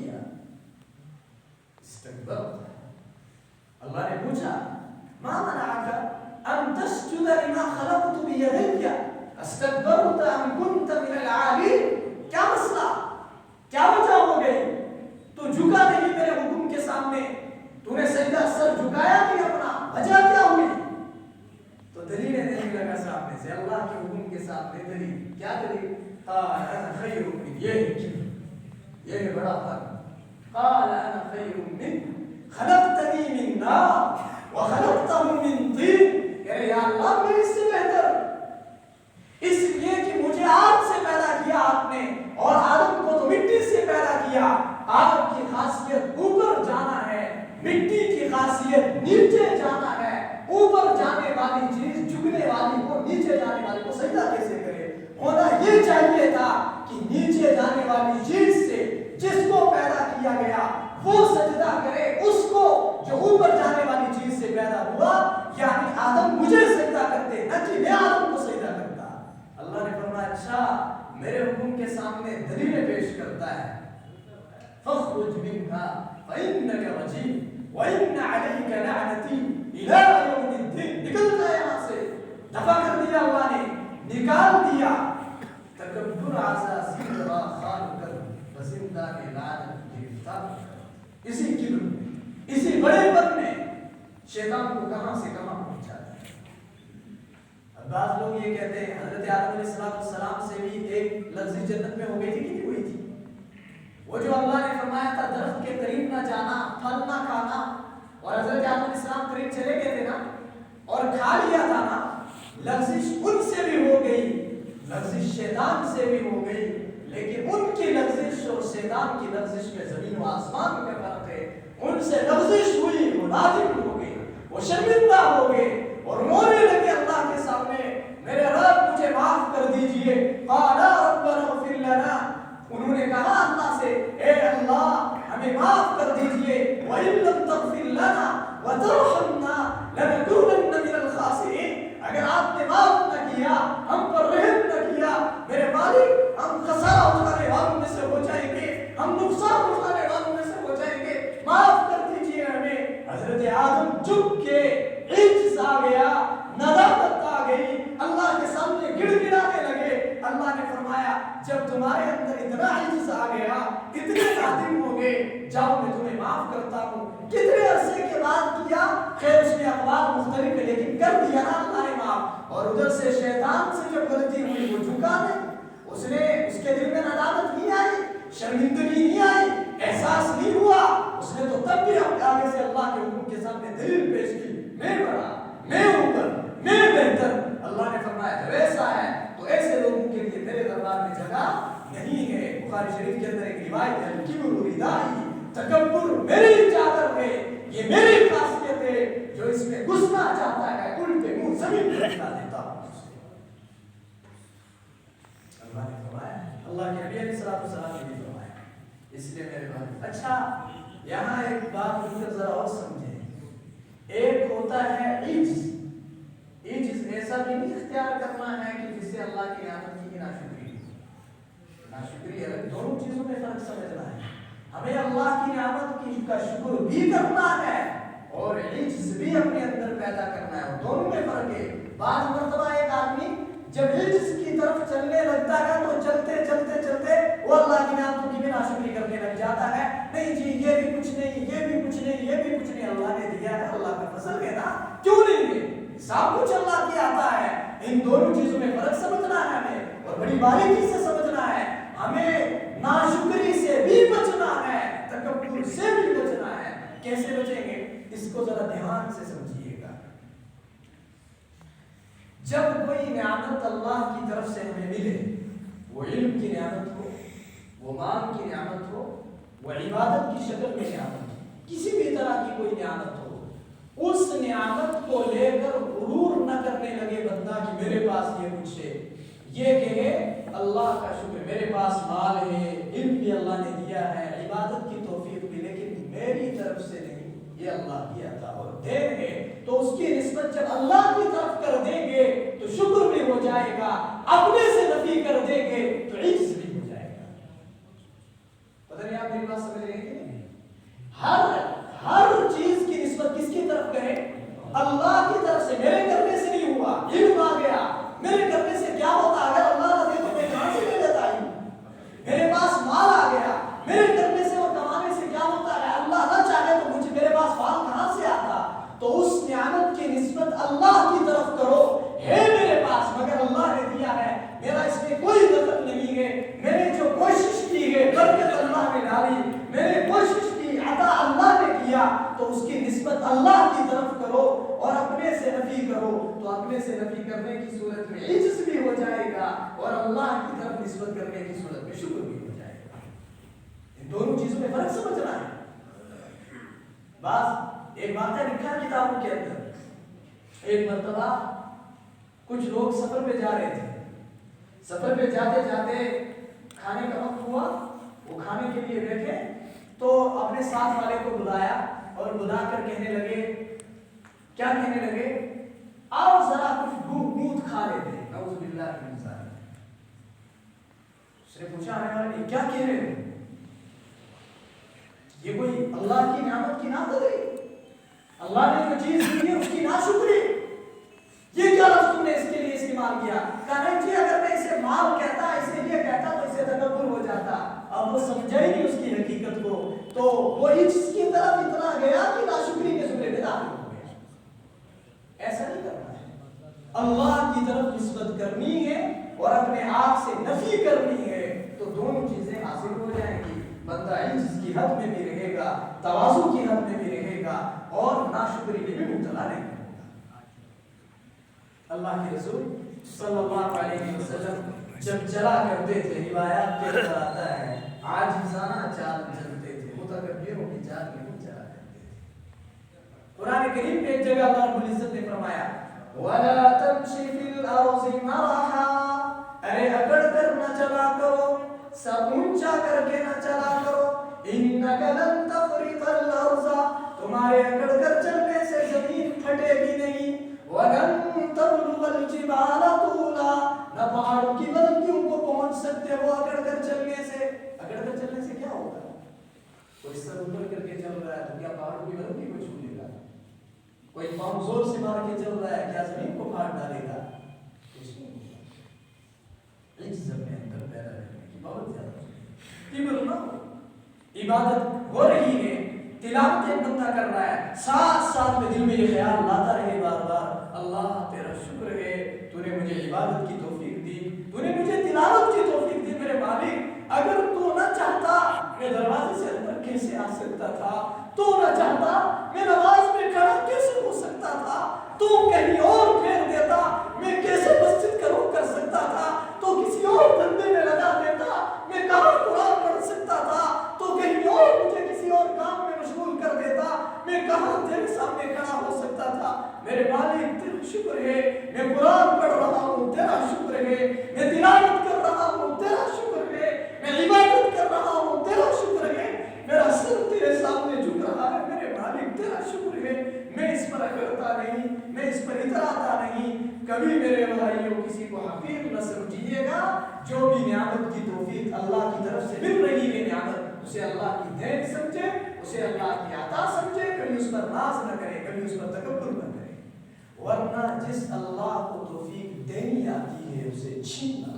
کیا؟ استکبرت. اللہ نے پوچھا ما منعک ان تسجد لما خلقت بیدی استکبرت ام کنت من العالین؟ کیا مسئلہ، کیا وجہ ہو گئی؟ تو جھکا نہیں میرے حکم کے سامنے، تو نے سجدہ سر جھکایا نہیں اپنا، وجہ کیا ہوئی؟ تو دلیلیں نہیں لگا سامنے سے، اللہ کے حکم کے سامنے دلیل. کیا دلیل؟ قال انا خیر من، یہ ہے بڑا فرق. قال انا خیر من خلقتنی من نار وخلقتہ من طین. کہ یا اللہ میں اس سے بہتر، اس لیے کہ مجھے آگ سے پیدا کیا آپ نے اور آدم کو تو مٹی سے پیدا کیا. آگ کی خاصیت اوپر جانا ہے، مٹی کی خاصیت نیچے جانا ہے. اوپر جانے والی چیز جھکنے والی کو، نیچے جانے والی کو سجدہ کیسے کرے؟ ہونا یہ چاہیے تھا کہ نیچے جانے والی چیز سے جس کو پیدا کیا گیا وہ سجدہ کرے اس کو جو اوپر جانے والی چیز سے پیدا ہوا. یعنی آدم مجھے سجدہ کرتے نہ کہ میں آدم کو سجدہ کرتا. اللہ نے فرمایا اچھا میرے حکم کے سامنے دلیلیں پیش کرتا ہے. فاخرج منها فإنك رجيم وإن عليك لعنتي إلى يوم الدين. نکل جائے یہاں سے. دفع کر دیا اللہ نے، نکال دیا. تکبر عزازی را خان کر بزندہ کے لعنت گرفتار. اسی کبر میں، اسی بڑے پن میں شیطان کو کہاں سے کہاں پہنچا ہے. اب بعض لوگ یہ کہتے ہیں حضرت آدم علیہ السلام سے بھی ایک لفظی جنت میں ہو گئی تھی کہ نہیں ہوئی تھی؟ وہ جو اللہ نے فرمایا تھا درخت کے قریب نہ جانا، پھل نہ کھانا، اور حضرت آدم علیہ السلام قریب چلے گئے تھے نا اور کھا لیا تھا نا. لفظش ان سے بھی ہو گئی، لفظش شیطان سے بھی ہو گئی، لیکن ان کی لفظش اور شیطان کی لفظش میں زمین و آسمان کا فرق ہے. ان سے لفظش ہوئی، وہ نادم ہو گئی، وہ شرمندہ ہو گئے اور رونے لگے اللہ کے سامنے، میرے رب مجھے معاف کر دیجئے. قال ربنا اغفر لنا، انہوں نے کہا اللہ سے اے اللہ ہمیں معاف کر دیجئے. وَإِن لَمْ تَغْفِرْ لَنَا وَتَرْحَمْنَا لَنَكُونَنَّ مِنَ الْخَاسِرِينَ. اگر آپ نے معاف نہ کیا، ہم پر رحم نہ کیا، میرے مالک ہم خسارہ اٹھانے والوں میں سے ہو جائیں گے، ہم نقصان اٹھانے والوں میں سے ہو جائیں گے، معاف کر دیجئے ہمیں. حضرت آدم جھک کے عجز آ گیا، ندامت آ گئی، اللہ کے سامنے گڑ گڑانے لگے. اللہ نے فرمایا جب تمہارے اندر اتنا عجز آ گیا، اتنے نادم ہو گئے، جاؤ میں تمہیں معاف کرتا ہوں. کتنے عرصے کے بعد کیا؟ خیر اس میں اقوال مختلف ہے لیکن کر دیا نا اللہ نے معاف. اور ادھر سے شیطان سے جب غلطی ہوئی وہ جھکا نہیں، اس کے دل میں ندامت نہیں آئی، شرمندگی نہیں آئی، احساس نہیں ہوا. اس نے تو تب بھی آگے سے اللہ کے حکم کے سامنے دلیل پیش کی، میں بڑا، میں اوپر، میں بہتر. اللہ نے فرمایا جب ایسا ہے تو ایسے لوگوں کے لیے میرے دربار میں جگہ نہیں ہے. بخاری شریف کے اندر ایک روایت ہے الکبر ردائی، تکبر میری چادر ہے، یہ میری خاصیت ہے، جو اس میں گھسنا چاہتا ہے الٹے منہ زمین پر گرا دیتا ہوں. اللہ نے فرمایا، اللہ کے نبی علیہ السلام نے بھی فرمایا. اس لیے میرے بھائی اچھا یہاں ایک بات مجھے ذرا اور سمجھیں. ایک ہوتا ہے عجز، عجز ایسا بھی نہیں اختیار کرنا ہے کہ جس سے اللہ کی نعمت کی ناشکری، ناشکری ہے. دونوں چیزوں میں فرق سمجھنا ہے. ہمیں اللہ کی نعمت کی کا شکر بھی کرنا ہے اور عجز بھی اپنے اندر پیدا کرنا ہے. دونوں میں فرق ہے. بعض مرتبہ ایک آدمی جب عجز کی طرف چلنے لگتا ہے تو چلتے چلتے چلتے وہ اللہ کی نعمتوں کی بھی ناشکری کرنے لگ جاتا ہے. نہیں جی یہ بھی کچھ نہیں، یہ بھی کچھ نہیں، یہ بھی کچھ نہیں، اللہ نے دیا ہے، اللہ کا فضل ہے نا، کیوں نہیں ہے؟ سب کچھ اللہ کی آتا ہے. ان دونوں چیزوں میں فرق سمجھنا ہے ہمیں اور بڑی باریکی سے سمجھنا ہے. ہمیں ناشکری سے بھی بچنا ہے، تکبر سے بھی بچنا ہے. کیسے بچیں گے اس کو ذرا دھیان سے سمجھیے گا. جب کوئی نعمت اللہ کی طرف سے ہمیں ملے، وہ علم کی نعمت ہو، وہ مال کی نعمت ہو، وہ عبادت کی شکل میں نعمت ہو، کسی بھی طرح کی کوئی نعمت ہو، اس نعمت کو لے کر غرور نہ کرنے لگے بندہ کہ میرے پاس یہ کچھ ہے. یہ کہے اللہ کا شکر میرے پاس مال ہے، علم بھی اللہ نے دیا ہے، عبادت کی توفیق بھی، لیکن میری طرف سے نہیں، یہ اللہ کی عطا اور دین ہے. تو اس کی نسبت جب اللہ کی طرف کر دیں گے تو شکر بھی ہو جائے گا، اپنے سے نفی کر دیں گے تو عجز بھی ہو جائے گا. پتہ نہیں آپ میری بات سمجھ رہے ہیں کہ نہیں؟ ہر چیز کی نسبت کس کی طرف کریں؟ اللہ کی طرف سے. میرے کرنے سے نہیں ہوا، علم آ گیا. میرے کرنے سے کیا ہوتا؟ اگر اللہ نہ دے تو میں کہاں سے لے لیتا ہوں؟ میرے پاس مال آ گیا، میرے کرنے سے اور کمانے سے کیا ہوتا ہے؟ اللہ نہ چاہے تو مجھے میرے پاس مال کہاں سے آتا؟ تو اس نعمت کی نسبت اللہ کی طرف کرو. ہے میرے پاس مگر اللہ نے دیا ہے، میرا اس میں کوئی دخل نہیں ہے. میں نے جو کوشش کی ہے برکت اللہ نے ڈالی، میں نے کوشش کی عطا اللہ نے کیا، تو اس کی نسبت اللہ کی طرف کرو. اور اپنے سے نفی کرو تو اپنے سے نفی کرنے کی صورت میں عجز بھی ہو جائے گا، اور اللہ کی طرف نسبت کرنے کی صورت میں شکر بھی ہو جائے گا. ان دونوں چیزوں میں فرق سمجھنا ہے. بس ایک بات ہے لکھا کتابوں کے اندر، ایک مرتبہ کچھ لوگ سفر پہ جا رہے تھے. سفر پہ جاتے جاتے کھانے کا وقت ہوا، وہ کھانے کے لیے بیٹھے تو اپنے ساتھ والے کو بلایا اور بلا کر کہنے لگے، کیا کہنے لگے؟ آؤ ذرا کچھ دودھ کھا لیتے ہیں. نعوذ باللہ من ذالک. اس نے پوچھا آنے والے نے، کیا کہہ رہے ہو؟ یہ کوئی اللہ کی نعمت کی ناقدری، اللہ نے جو چیز دی ہے اس کی ناشکری، یہ کیا لفظ تم نے اس کے لیے استعمال کیا؟ کہا نہیں جی اگر میں اسے مال کہتا، اسے لیے کہتا تو اسے تکبر ہو جاتا. اب وہ سمجھا ہی نہیں اس کی حقیقت کو، تو وہ اس کی طرف اتنا گیا کہ ناشکری کے زمرے میں داخل ہو گیا. ایسا نہیں کرنا ہے. اللہ کی طرف نسبت کرنی ہے اور اپنے آپ سے نفی کرنی ہے، تو دونوں چیزیں حاصل ہو جائیں گی. بندہ عجز کی حد میں بھی رہے گا، تواضع کی حد میں بھی رہے گا، اور ناشکری میں بھی مبتلا نہیں ہوگا. اللہ کے رسول صلی اللہ علیہ وسلم جب چلا کرتے تھے، روایات کے اندر آتا ہے عاجزانہ چال چلتے تھے، متکبروں کی چال نہیں چلا کرتے تھے. قرآن کریم میں ایک جگہ اللہ رب العزت نے فرمایا وَلَا تَمْشِ فِي الْأَرْضِ مَرَحًا، ارے اکڑ کر نہ چلا کرو، سب اونچا کر کے نہ چلا کرو. إِنَّكَ لَن تَخْرِقَ الْأَرْضَ، تمہارے اکڑ کر چلنے سے زمین پھٹے گی نہیں. وَلَن تَبْلُغَ الْجِبَالَ طُولًا، نہ پہاڑوں کی بلندیوں کو پہنچ سکتے ہو اکڑ کر چلنے سے. اکڑ کر چلنے سے کیا ہوگا؟ کوئی سر اوپر کر کے چل رہا ہے تو کیا پہاڑوں کی بلندی کو چھو لے گا؟ کوئی پاؤں زور سے مار کے چل رہا ہے، کیا زمین کو پھاڑ ڈالے گا؟ کچھ نہیں ہوگا. عجز اپنے اندر پیدا کرنے کی بہت زیادہ کبر نہ ہو. عبادت ہو رہی ہے، تلاوت ایک بندہ کر رہا ہے، ساتھ ساتھ میں دل میں یہ خیال لاتا رہے بار بار، اللہ تیرا شکر ہے تو نے مجھے عبادت کی توفیق دی، تو نے مجھے تلاوت کی توفیق دی. میرے مالک اگر تو نہ چاہتا میں دروازے سے اندر کیسے آ سکتا تھا؟ تو نہ چاہتا میں نماز میں کھڑا کیسے ہو سکتا تھا؟ تو کہیں اور پھیر دیتا میں کیسے مسجد کا رخ کر سکتا تھا؟ تو کسی اور دھندے میں لگا دیتا میں کہاں قرآن پڑھ سکتا تھا؟ تو کہیں اور مجھے کسی اور کام میں مشغول کر دیتا میں کہاں تیرے سامنے کھڑا ہو سکتا تھا؟ میرے مالک تیرا شکر ہے، میں قرآن پڑھ رہا ہوں تیرا شکر ہے، میں تلاوت کر رہا ہوں تیرا شکر ہے، میں عبادت کر رہا ہوں تیرا شکر ہے، میرا سر تیرے سامنے جھک رہا ہے. میرے مالک تیرا شکر ہے، میں اس پر اکڑتا نہیں، میں اس پر اتراتا نہیں. کبھی میرے بھائیوں کسی کو حقیر نہ سمجھیے گا. جو بھی نعمت کی توفیق اللہ کی طرف سے مل رہی ہے نعمت، اسے اللہ کی دین سمجھے، اسے اللہ کی عطا سمجھے. کبھی اس پر ناز نہ کرے، کبھی اس پر تکبر نہ کرے، ورنہ جس اللہ کو توفیق دینی آتی ہے اسے چھیننا